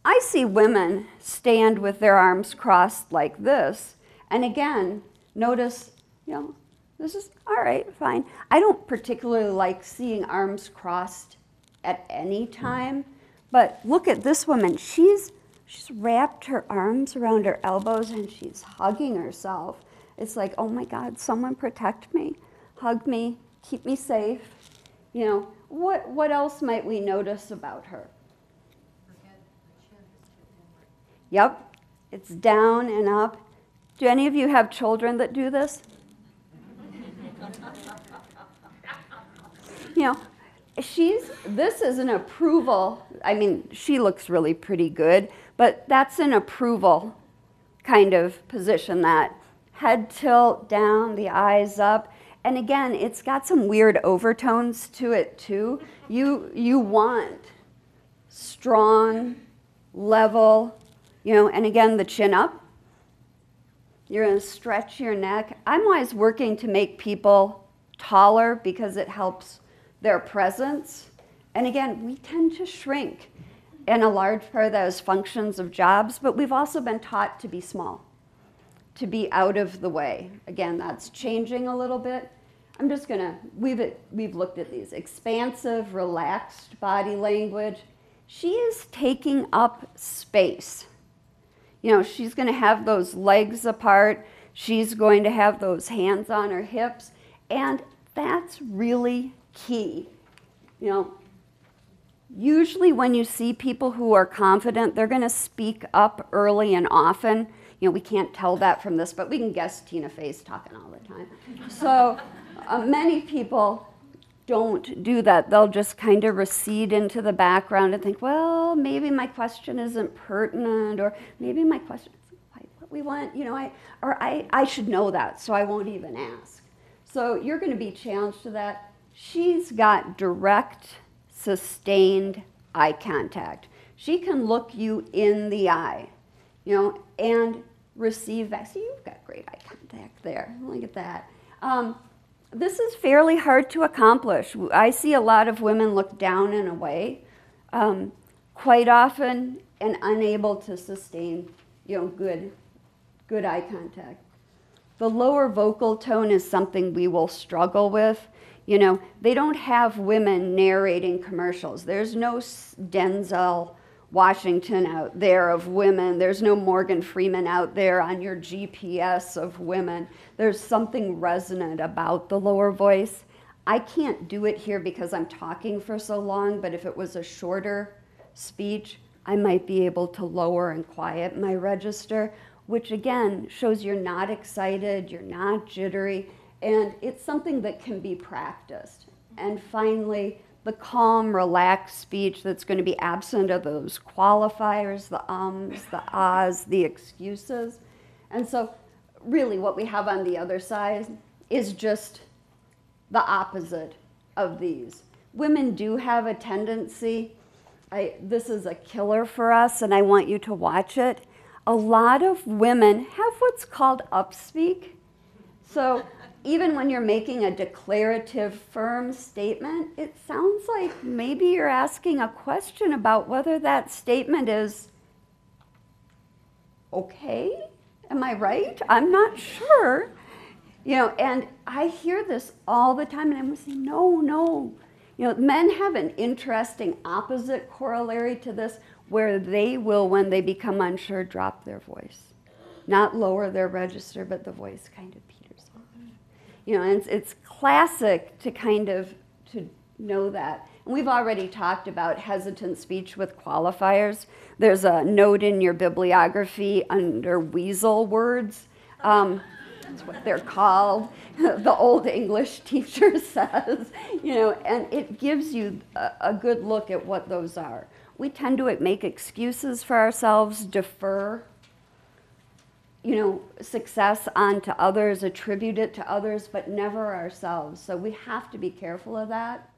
I see women stand with their arms crossed like this. And again, notice, this is all right, fine. I don't particularly like seeing arms crossed at any time, but look at this woman. She's wrapped her arms around her elbows and she's hugging herself. It's like, oh my God, someone protect me, hug me, keep me safe. What else might we notice about her? Yep, it's down and up. Do any of you have children that do this? This is an approval. I mean, she looks really pretty good, but that's an approval kind of position, that head tilt down, the eyes up. And again, it's got some weird overtones to it too. You want strong, level, and again, the chin up. You're going to stretch your neck. I'm always working to make people taller because it helps their presence. And again, we tend to shrink. And a large part of that is functions of jobs, but we've also been taught to be small, to be out of the way. Again, that's changing a little bit. I'm just going to, we've looked at these. Expansive, relaxed body language. She is taking up space. She's going to have those legs apart. She's going to have those hands on her hips. And that's really key. Usually when you see people who are confident, they're going to speak up early and often. We can't tell that from this, but we can guess Tina Fey's talking all the time. So many people don't do that. They'll just kind of recede into the background and think, well, maybe my question isn't pertinent, or maybe my question isn't quite what we want. I should know that, so I won't even ask. So you're going to be challenged to that. She's got direct, sustained eye contact. She can look you in the eye, and receive back. See, you've got great eye contact there. Look at that. This is fairly hard to accomplish. I see a lot of women look down and away quite often and unable to sustain, good eye contact. The lower vocal tone is something we will struggle with. They don't have women narrating commercials. There's no Denzel Washington out there of women. There's no Morgan Freeman out there on your GPS of women. There's something resonant about the lower voice. I can't do it here because I'm talking for so long, but if it was a shorter speech, I might be able to lower and quiet my register, which again shows you're not excited, you're not jittery, and it's something that can be practiced. And finally, the calm, relaxed speech that's going to be absent of those qualifiers, the ums, the ahs, the excuses. And so really what we have on the other side is just the opposite of these. Women do have a tendency, this is a killer for us and I want you to watch it. A lot of women have what's called upspeak. So even when you're making a declarative, firm statement, it sounds like maybe you're asking a question about whether that statement is okay. Am I right? I'm not sure. And I hear this all the time, and I'm saying, no. Men have an interesting opposite corollary to this, where they will, when they become unsure, drop their voice. Not lower their register, but the voice kind of peters off. And it's classic to kind of to know that. And we've already talked about hesitant speech with qualifiers. There's a note in your bibliography under Weasel words. That's what they're called. The old English teacher says, and it gives you a good look at what those are. We tend to make excuses for ourselves, defer, success onto others, attribute it to others, but never ourselves. So we have to be careful of that.